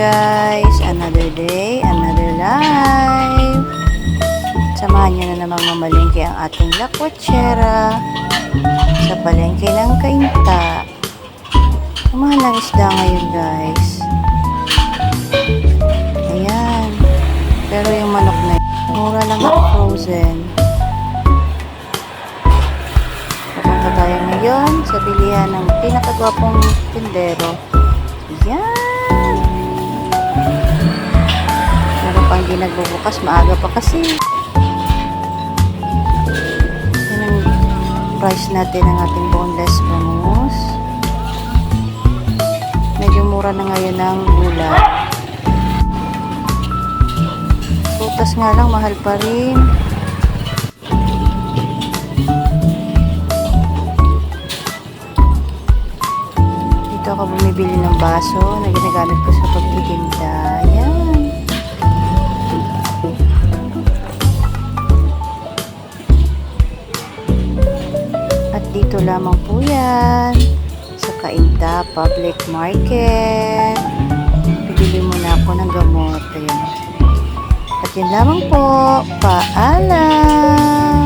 guys, another day, another life. Samahan nyo na namang mamalengke ang ating lakwatsera sa palengke ng Cainta. Mahal ng isda ngayon guys. Ayan. Pero yung manok na yun, mura lang at frozen. Papunta tayo ngayon sa bilihan ng pinakagwapong tindero. Ayan. Meron pang di nagbubukas, maaga pa kasi. Yan ang price natin ng ating boneless bangus. Medyo mura na ngayon ang gulay. Prutas nga lang, mahal pa rin. Dito ako bumibili ng baso na ginagamit ko sa pagtitinda. Ayan. At dito lamang po yan sa Cainta Public Market. Bibili muna ako ng gamot. Ayan. At yun lamang po. Paalam!